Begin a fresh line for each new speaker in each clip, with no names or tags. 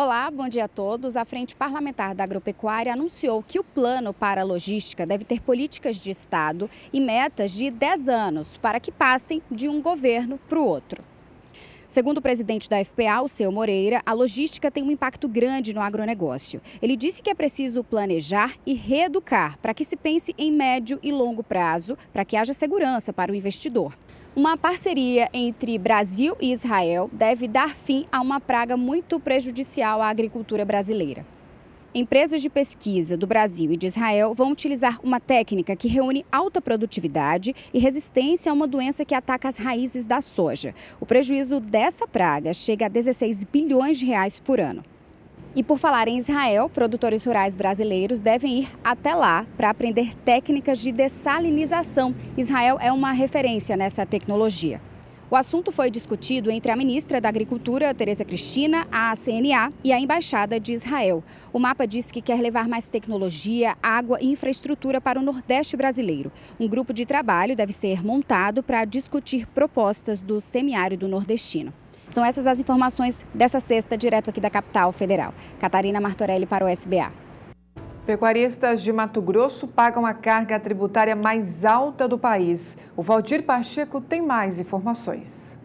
Olá, bom dia a todos. A Frente Parlamentar da Agropecuária anunciou que o plano para a logística deve ter políticas de Estado e metas de 10 anos para que passem de um governo para o outro. Segundo o presidente da FPA, o Seu Moreira, a logística tem um impacto grande no agronegócio. Ele disse que é preciso planejar e reeducar para que se pense em médio e longo prazo, para que haja segurança para o investidor. Uma parceria entre Brasil e Israel deve dar fim a uma praga muito prejudicial à agricultura brasileira. Empresas de pesquisa do Brasil e de Israel vão utilizar uma técnica que reúne alta produtividade e resistência a uma doença que ataca as raízes da soja. O prejuízo dessa praga chega a 16 bilhões de reais por ano. E por falar em Israel, produtores rurais brasileiros devem ir até lá para aprender técnicas de dessalinização. Israel é uma referência nessa tecnologia. O assunto foi discutido entre a ministra da Agricultura, Tereza Cristina, a CNA e a Embaixada de Israel. O mapa diz que quer levar mais tecnologia, água e infraestrutura para o Nordeste brasileiro. Um grupo de trabalho deve ser montado para discutir propostas do semiárido nordestino. São essas as informações dessa sexta, direto aqui da capital federal. Catarina Martorelli para o SBA.
Pecuaristas de Mato Grosso pagam a carga tributária mais alta do país. O Valdir Pacheco tem mais informações.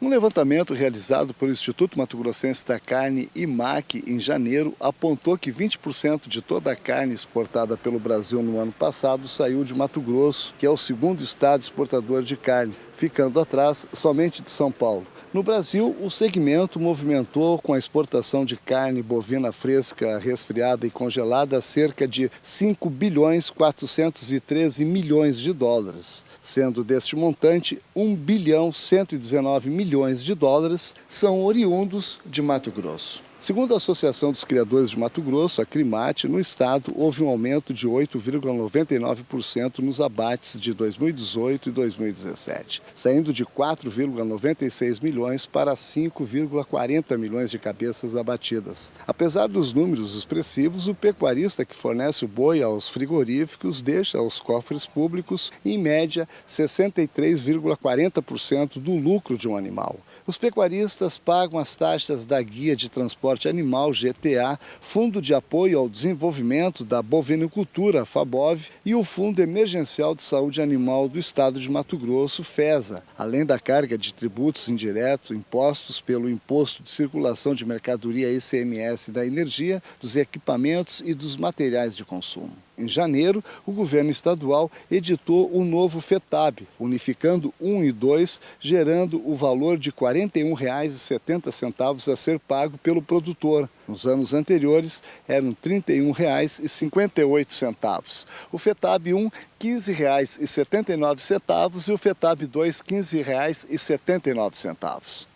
Um levantamento realizado pelo Instituto Mato Grossense da Carne, IMAC, em janeiro, apontou que 20% de toda a carne exportada pelo Brasil no ano passado saiu de Mato Grosso, que é o segundo estado exportador de carne, ficando atrás somente de São Paulo. No Brasil, o segmento movimentou com a exportação de carne bovina fresca, resfriada e congelada cerca de 5 bilhões 413 milhões de dólares, sendo deste montante 1 bilhão 119 milhões de dólares são oriundos de Mato Grosso. Segundo a Associação dos Criadores de Mato Grosso, a Crimate, no estado houve um aumento de 8,99% nos abates de 2018 e 2017, saindo de 4,96 milhões para 5,40 milhões de cabeças abatidas. Apesar dos números expressivos, o pecuarista que fornece o boi aos frigoríficos deixa aos cofres públicos, em média, 63,40% do lucro de um animal. Os pecuaristas pagam as taxas da Guia de Transporte Animal, GTA, Fundo de Apoio ao Desenvolvimento da Bovinicultura, FABOV, e o Fundo Emergencial de Saúde Animal do Estado de Mato Grosso, FESA, além da carga de tributos indiretos impostos pelo Imposto de Circulação de Mercadoria ICMS da energia, dos equipamentos e dos materiais de consumo. Em janeiro, o governo estadual editou o novo FETAB, unificando 1 e 2, gerando o valor de R$ 41,70 a ser pago pelo produtor. Nos anos anteriores, eram R$ 31,58. O FETAB 1, R$ 15,79 e o FETAB 2, R$ 15,79.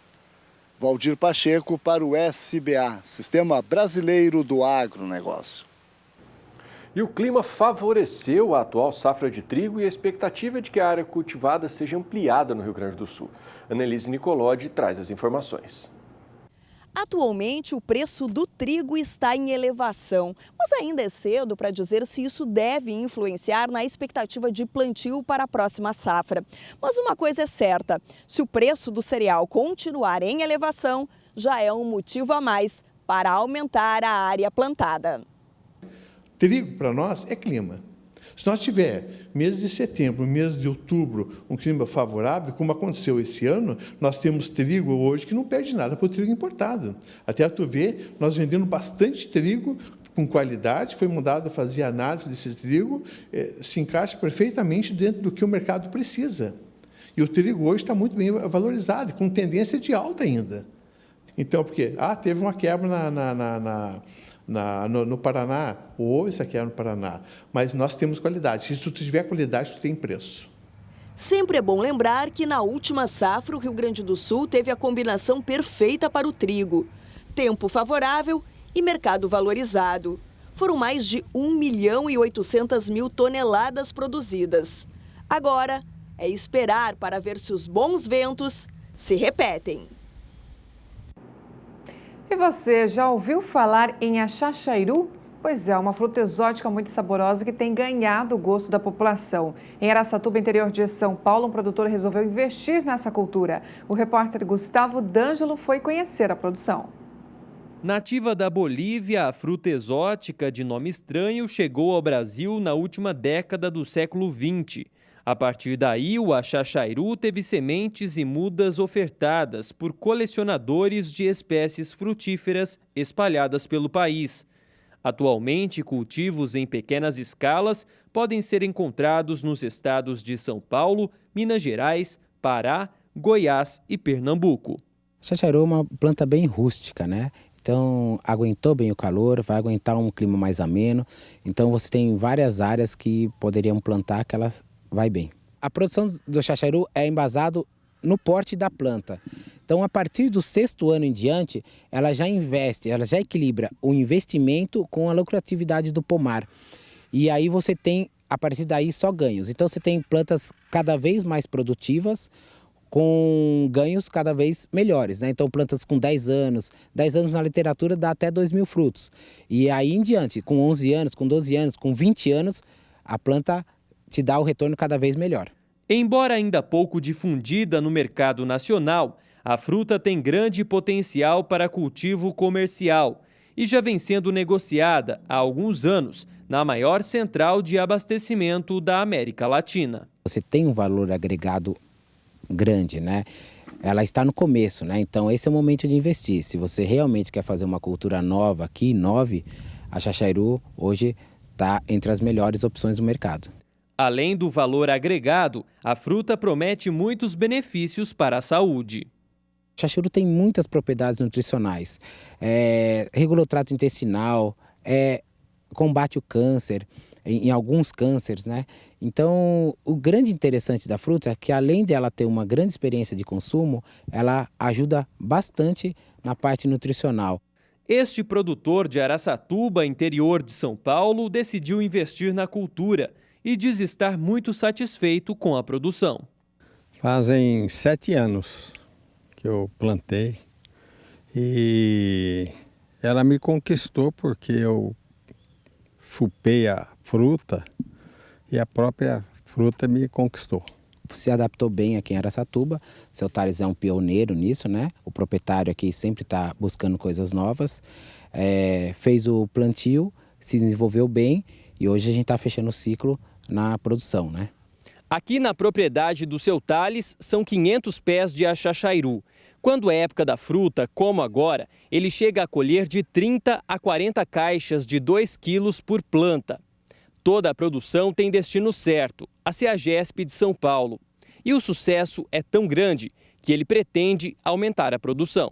Valdir Pacheco para o SBA, Sistema Brasileiro do Agronegócio.
E o clima favoreceu a atual safra de trigo e a expectativa é de que a área cultivada seja ampliada no Rio Grande do Sul. Annelise Nicolodi traz as informações.
Atualmente, o preço do trigo está em elevação, mas ainda é cedo para dizer se isso deve influenciar na expectativa de plantio para a próxima safra. Mas uma coisa é certa, se o preço do cereal continuar em elevação, já é um motivo a mais para aumentar a área plantada.
Trigo, para nós, é clima. Se nós tiver mês de setembro, mês de outubro, um clima favorável, como aconteceu esse ano, nós temos trigo hoje que não perde nada para o trigo importado. Até tu ver, nós vendendo bastante trigo com qualidade, foi mandado fazer análise desse trigo, se encaixa perfeitamente dentro do que o mercado precisa. E o trigo hoje está muito bem valorizado, com tendência de alta ainda. Então, porque teve uma quebra no Paraná, houve essa quebra no Paraná, mas nós temos qualidade. Se tu tiver qualidade, tu tem preço.
Sempre é bom lembrar que na última safra o Rio Grande do Sul teve a combinação perfeita para o trigo. Tempo favorável e mercado valorizado. Foram mais de 1.800.000 toneladas produzidas. Agora é esperar para ver se os bons ventos se repetem.
E você já ouviu falar em axaxairu? Pois é, uma fruta exótica muito saborosa que tem ganhado o gosto da população. Em Araçatuba, interior de São Paulo, um produtor resolveu investir nessa cultura. O repórter Gustavo D'Angelo foi conhecer a produção.
Nativa da Bolívia, a fruta exótica de nome estranho chegou ao Brasil na última década do século XX. A partir daí, o axaxairu teve sementes e mudas ofertadas por colecionadores de espécies frutíferas espalhadas pelo país. Atualmente, cultivos em pequenas escalas podem ser encontrados nos estados de São Paulo, Minas Gerais, Pará, Goiás e Pernambuco.
Axaxairu é uma planta bem rústica, né? Então, aguentou bem o calor, vai aguentar um clima mais ameno. Então, você tem várias áreas que poderiam plantar que ela vai bem. A produção do axaxairu é embasado no porte da planta. Então, a partir do 6º ano em diante, ela já investe, ela já equilibra o investimento com a lucratividade do pomar. E aí você tem, a partir daí, só ganhos. Então, você tem plantas cada vez mais produtivas, com ganhos cada vez melhores, né? Então, plantas com 10 anos na literatura dá até 2.000 frutos. E aí em diante, com 11 anos, com 12 anos, com 20 anos, a planta te dá o retorno cada vez melhor.
Embora ainda pouco difundida no mercado nacional, a fruta tem grande potencial para cultivo comercial e já vem sendo negociada há alguns anos na maior central de abastecimento da América Latina.
Você tem um valor agregado grande, né? Ela está no começo, né? Então esse é o momento de investir. Se você realmente quer fazer uma cultura nova aqui, a axaxairu hoje está entre as melhores opções do mercado.
Além do valor agregado, a fruta promete muitos benefícios para a saúde.
O axaxairu tem muitas propriedades nutricionais. Regula o trato intestinal, combate o câncer, em alguns cânceres, né? Então, o grande interessante da fruta é que, além de ela ter uma grande experiência de consumo, ela ajuda bastante na parte nutricional.
Este produtor de Araçatuba, interior de São Paulo, decidiu investir na cultura e diz estar muito satisfeito com a produção.
Fazem 7 anos que eu plantei e ela me conquistou porque eu chupei a fruta e a própria fruta me conquistou.
Se adaptou bem aqui em Araçatuba, seu Thales é um pioneiro nisso, né? O proprietário aqui sempre está buscando coisas novas, fez o plantio, se desenvolveu bem e hoje a gente está fechando o ciclo na produção, né?
Aqui na propriedade do seu Thales são 500 pés de axaxairu. Quando é época da fruta, como agora, ele chega a colher de 30 a 40 caixas de 2 quilos por planta. Toda a produção tem destino certo, a CEAGESP de São Paulo. E o sucesso é tão grande que ele pretende aumentar a produção.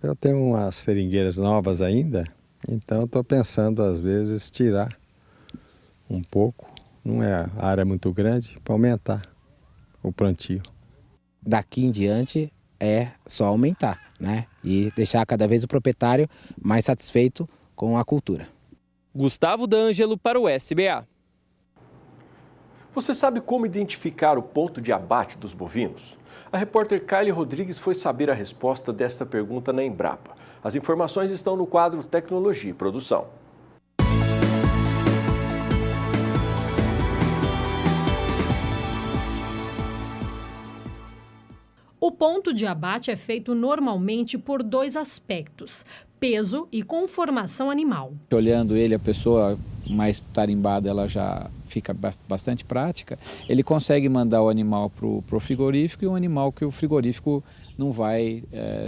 Eu tenho umas seringueiras novas ainda, então estou pensando às vezes tirar um pouco, não é a área muito grande, para aumentar o plantio.
Daqui em diante é só aumentar, né? E deixar cada vez o proprietário mais satisfeito com a cultura.
Gustavo D'Angelo para o SBA.
Você sabe como identificar o ponto de abate dos bovinos? A repórter Kylie Rodrigues foi saber a resposta desta pergunta na Embrapa. As informações estão no quadro Tecnologia e Produção.
O ponto de abate é feito normalmente por 2 aspectos: peso e conformação animal.
Olhando ele, a pessoa mais tarimbada, ela já fica bastante prática. Ele consegue mandar o animal para o frigorífico e um animal que o frigorífico não vai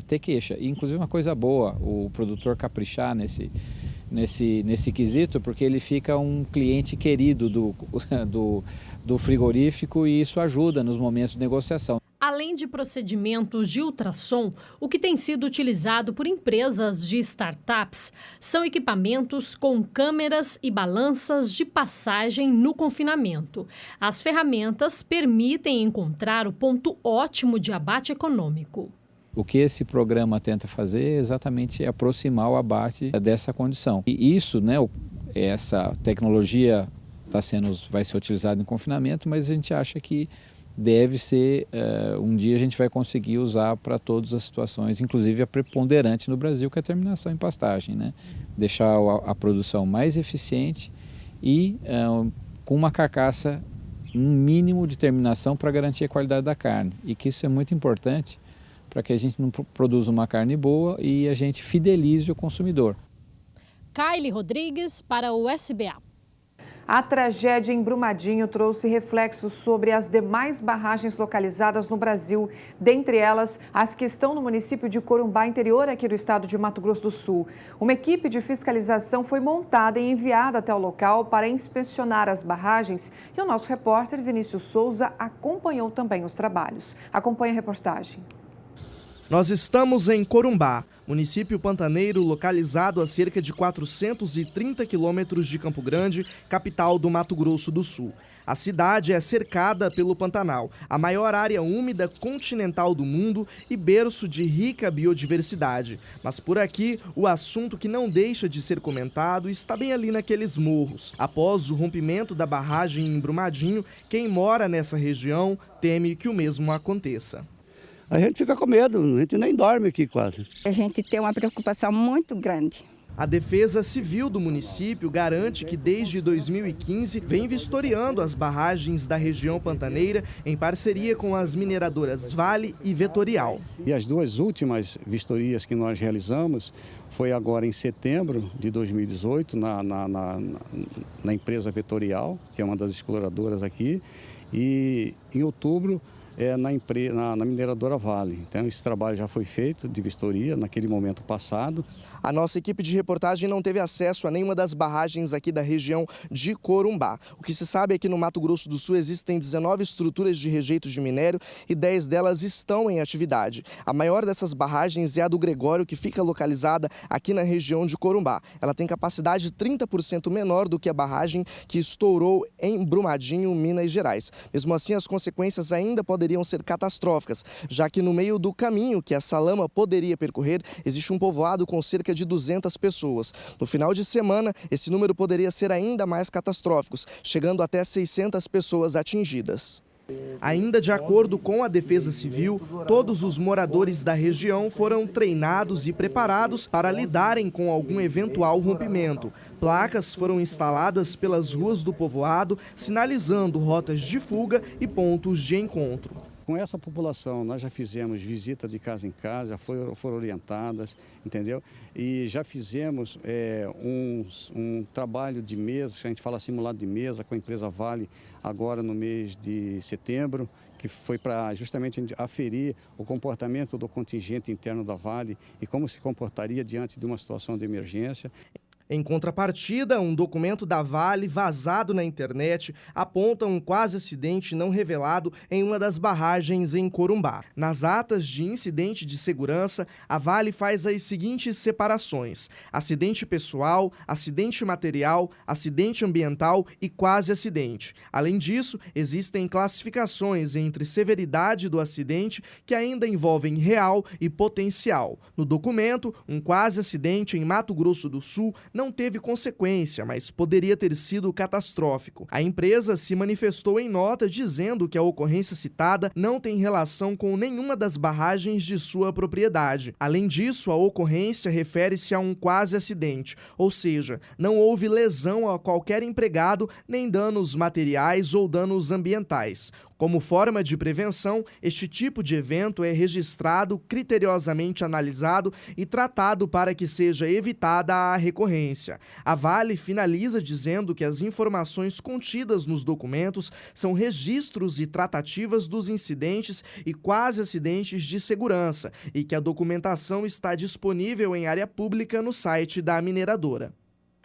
ter queixa. E, inclusive, uma coisa boa, o produtor caprichar nesse quesito, porque ele fica um cliente querido do frigorífico e isso ajuda nos momentos de negociação.
Além de procedimentos de ultrassom, o que tem sido utilizado por empresas de startups são equipamentos com câmeras e balanças de passagem no confinamento. As ferramentas permitem encontrar o ponto ótimo de abate econômico.
O que esse programa tenta fazer é exatamente aproximar o abate dessa condição. E isso, né, essa tecnologia vai ser utilizada em confinamento, mas a gente acha que deve ser, um dia a gente vai conseguir usar para todas as situações, inclusive a preponderante no Brasil, que é a terminação em pastagem, né? Deixar a produção mais eficiente e com uma carcaça, um mínimo de terminação para garantir a qualidade da carne. E que isso é muito importante, para que a gente não produza uma carne boa e a gente fidelize o consumidor.
Kylie Rodrigues para o SBA.
A tragédia em Brumadinho trouxe reflexos sobre as demais barragens localizadas no Brasil, dentre elas as que estão no município de Corumbá, interior aqui do estado de Mato Grosso do Sul. Uma equipe de fiscalização foi montada e enviada até o local para inspecionar as barragens e o nosso repórter Vinícius Souza acompanhou também os trabalhos. Acompanhe a reportagem.
Nós estamos em Corumbá, município pantaneiro localizado a cerca de 430 quilômetros de Campo Grande, capital do Mato Grosso do Sul. A cidade é cercada pelo Pantanal, a maior área úmida continental do mundo e berço de rica biodiversidade. Mas por aqui, o assunto que não deixa de ser comentado está bem ali naqueles morros. Após o rompimento da barragem em Brumadinho, quem mora nessa região teme que o mesmo aconteça.
A gente fica com medo, a gente nem dorme aqui quase.
A gente tem uma preocupação muito grande.
A Defesa Civil do município garante que desde 2015 vem vistoriando as barragens da região pantaneira em parceria com as mineradoras Vale e Vetorial.
E as duas últimas vistorias que nós realizamos foi agora em setembro de 2018 na empresa Vetorial, que é uma das exploradoras aqui, e em outubro na mineradora Vale. Então esse trabalho já foi feito de vistoria naquele momento passado.
A nossa equipe de reportagem não teve acesso a nenhuma das barragens aqui da região de Corumbá. O que se sabe é que no Mato Grosso do Sul existem 19 estruturas de rejeito de minério e 10 delas estão em atividade. A maior dessas barragens é a do Gregório, que fica localizada aqui na região de Corumbá. Ela tem capacidade 30% menor do que a barragem que estourou em Brumadinho, Minas Gerais. Mesmo assim, as consequências ainda poderiam ser catastróficas, já que no meio do caminho que essa lama poderia percorrer, existe um povoado com cerca de 200 pessoas. No final de semana, esse número poderia ser ainda mais catastrófico, chegando até 600 pessoas atingidas. Ainda de acordo com a Defesa Civil, todos os moradores da região foram treinados e preparados para lidarem com algum eventual rompimento. Placas foram instaladas pelas ruas do povoado, sinalizando rotas de fuga e pontos de encontro.
Com essa população, nós já fizemos visita de casa em casa, já foram orientadas, entendeu? E já fizemos um trabalho de mesa, a gente fala simulado de mesa, com a empresa Vale, agora no mês de setembro, que foi para justamente aferir o comportamento do contingente interno da Vale e como se comportaria diante de uma situação de emergência.
Em contrapartida, um documento da Vale vazado na internet aponta um quase acidente não revelado em uma das barragens em Corumbá. Nas atas de incidente de segurança, a Vale faz as seguintes separações: acidente pessoal, acidente material, acidente ambiental e quase acidente. Além disso, existem classificações entre severidade do acidente que ainda envolvem real e potencial. No documento, um quase acidente em Mato Grosso do Sul não teve consequência, mas poderia ter sido catastrófico. A empresa se manifestou em nota dizendo que a ocorrência citada não tem relação com nenhuma das barragens de sua propriedade. Além disso, a ocorrência refere-se a um quase acidente, ou seja, não houve lesão a qualquer empregado, nem danos materiais ou danos ambientais. Como forma de prevenção, este tipo de evento é registrado, criteriosamente analisado e tratado para que seja evitada a recorrência. A Vale finaliza dizendo que as informações contidas nos documentos são registros e tratativas dos incidentes e quase acidentes de segurança e que a documentação está disponível em área pública no site da mineradora.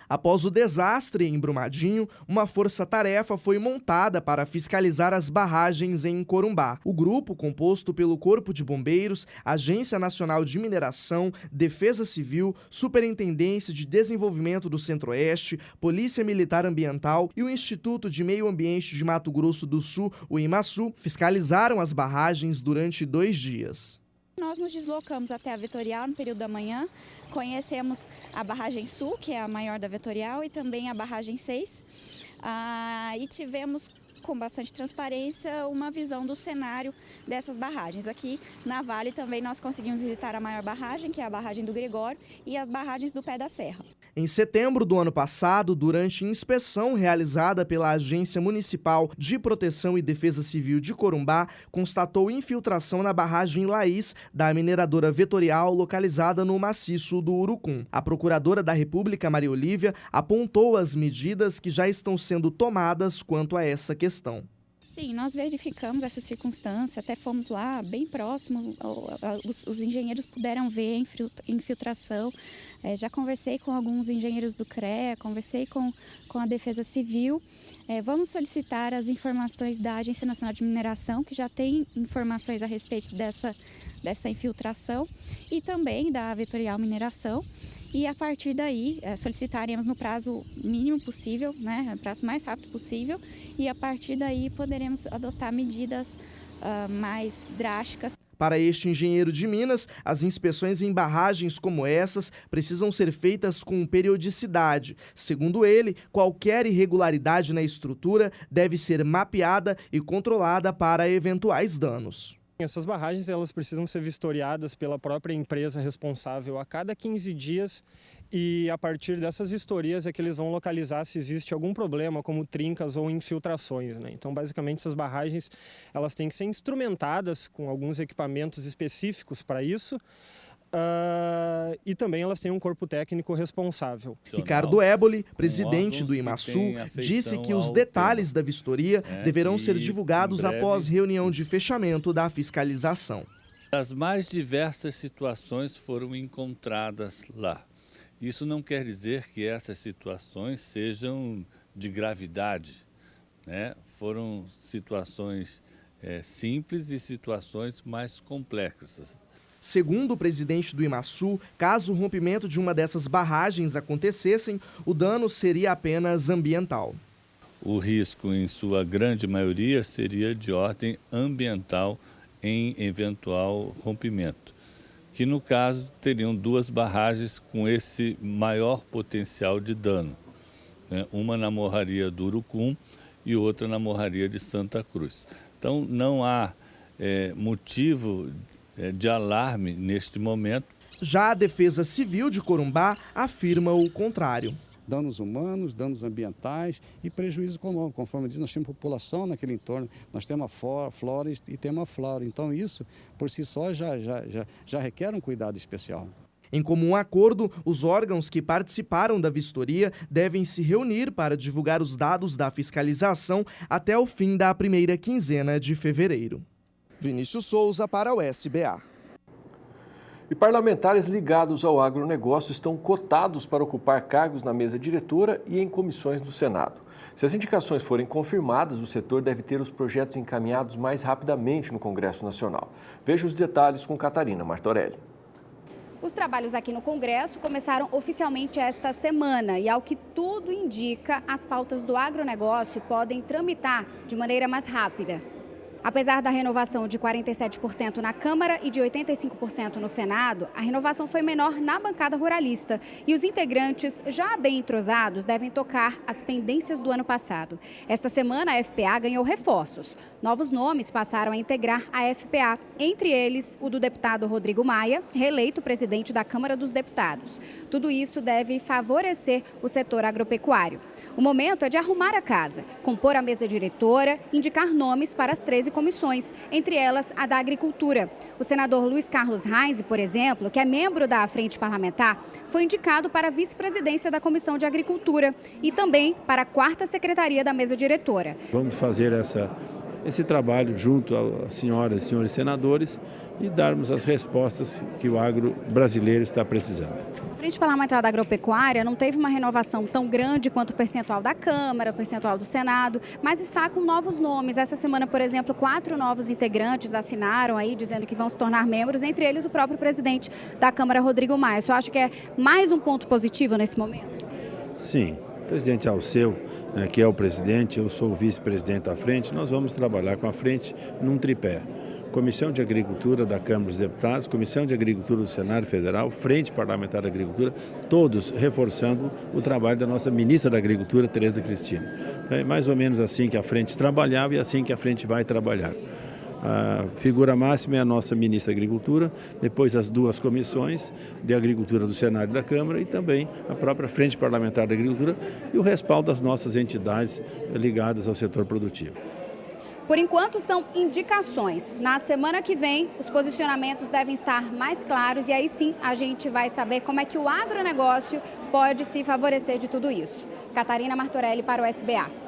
Após o desastre em Brumadinho, uma força-tarefa foi montada para fiscalizar as barragens em Corumbá. O grupo, composto pelo Corpo de Bombeiros, Agência Nacional de Mineração, Defesa Civil, Superintendência de Desenvolvimento do Centro-Oeste, Polícia Militar Ambiental e o Instituto de Meio Ambiente de Mato Grosso do Sul, o IMASU, fiscalizaram as barragens durante 2 dias.
Nós nos deslocamos até a Vetorial no período da manhã, conhecemos a barragem Sul, que é a maior da Vetorial, e também a barragem 6, e tivemos
com bastante transparência, uma visão do cenário dessas barragens. Aqui na Vale também nós conseguimos visitar a maior barragem, que é a barragem do Gregório, e as barragens do Pé da Serra.
Em setembro do ano passado, durante inspeção realizada pela Agência Municipal de Proteção e Defesa Civil de Corumbá, constatou infiltração na barragem Laís da mineradora Vetorial, localizada no maciço do Urucum. A procuradora da República, Maria Olívia, apontou as medidas que já estão sendo tomadas quanto a essa questão.
Sim, nós verificamos essa circunstância, até fomos lá bem próximo, os engenheiros puderam ver a infiltração. Já conversei com alguns engenheiros do CREA, conversei com a Defesa Civil. Vamos solicitar as informações da Agência Nacional de Mineração, que já tem informações a respeito dessa infiltração, e também da Vetorial Mineração. E a partir daí, solicitaremos no prazo mínimo possível, no prazo mais rápido possível, e a partir daí poderemos adotar medidas mais drásticas.
Para este engenheiro de Minas, as inspeções em barragens como essas precisam ser feitas com periodicidade. Segundo ele, qualquer irregularidade na estrutura deve ser mapeada e controlada para eventuais danos.
Essas barragens elas precisam ser vistoriadas pela própria empresa responsável a cada 15 dias e a partir dessas vistorias é que eles vão localizar se existe algum problema, como trincas ou infiltrações, Então, basicamente, essas barragens elas têm que ser instrumentadas com alguns equipamentos específicos para isso. E também elas têm um corpo técnico responsável.
Ricardo Éboli, presidente do IMASU, disse que os detalhes da vistoria deverão ser divulgados após reunião de fechamento da fiscalização.
As mais diversas situações foram encontradas lá. Isso não quer dizer que essas situações sejam de gravidade, Foram situações simples e situações mais complexas.
Segundo o presidente do IMASU, caso o rompimento de uma dessas barragens acontecessem, o dano seria apenas ambiental.
O risco, em sua grande maioria, seria de ordem ambiental em eventual rompimento, que no caso teriam duas barragens com esse maior potencial de dano, uma na morraria do Urucum e outra na morraria de Santa Cruz. Então não há motivo de alarme neste momento.
Já a Defesa Civil de Corumbá afirma o contrário.
Danos humanos, danos ambientais e prejuízo econômico. Conforme diz, nós temos população naquele entorno, nós temos a flora e temos a flora. Então isso, por si só, já requer um cuidado especial.
Em comum acordo, os órgãos que participaram da vistoria devem se reunir para divulgar os dados da fiscalização até o fim da primeira quinzena de fevereiro. Vinícius Souza para o SBA.
E parlamentares ligados ao agronegócio estão cotados para ocupar cargos na mesa diretora e em comissões do Senado. Se as indicações forem confirmadas, o setor deve ter os projetos encaminhados mais rapidamente no Congresso Nacional. Veja os detalhes com Catarina Martorelli.
Os trabalhos aqui no Congresso começaram oficialmente esta semana e, ao que tudo indica, as pautas do agronegócio podem tramitar de maneira mais rápida. Apesar da renovação de 47% na Câmara e de 85% no Senado, a renovação foi menor na bancada ruralista e os integrantes, já bem entrosados, devem tocar as pendências do ano passado. Esta semana, a FPA ganhou reforços. Novos nomes passaram a integrar a FPA, entre eles o do deputado Rodrigo Maia, reeleito presidente da Câmara dos Deputados. Tudo isso deve favorecer o setor agropecuário. O momento é de arrumar a casa, compor a mesa diretora, indicar nomes para as 13 comissões, entre elas a da Agricultura. O senador Luiz Carlos Reis, por exemplo, que é membro da Frente Parlamentar, foi indicado para a vice-presidência da Comissão de Agricultura e também para a 4ª Secretaria da mesa diretora.
Vamos fazer esse trabalho junto às senhoras e senhores senadores e darmos as respostas que o agro brasileiro está precisando.
A Frente Parlamentar da Agropecuária não teve uma renovação tão grande quanto o percentual da Câmara, o percentual do Senado, mas está com novos nomes. Essa semana, por exemplo, 4 novos integrantes assinaram aí dizendo que vão se tornar membros, entre eles o próprio presidente da Câmara, Rodrigo Maia. Você acha que é mais um ponto positivo nesse momento?
Sim. O presidente Alceu, que é o presidente, eu sou o vice-presidente da frente, nós vamos trabalhar com a frente num tripé. Comissão de Agricultura da Câmara dos Deputados, Comissão de Agricultura do Senado Federal, Frente Parlamentar da Agricultura, todos reforçando o trabalho da nossa ministra da Agricultura, Tereza Cristina. Então, é mais ou menos assim que a frente trabalhava e assim que a frente vai trabalhar. A figura máxima é a nossa ministra da Agricultura, depois as duas comissões de Agricultura do Senado e da Câmara e também a própria Frente Parlamentar da Agricultura e o respaldo das nossas entidades ligadas ao setor produtivo.
Por enquanto, são indicações. Na semana que vem, os posicionamentos devem estar mais claros e aí sim a gente vai saber como é que o agronegócio pode se favorecer de tudo isso. Catarina Martorelli para o SBA.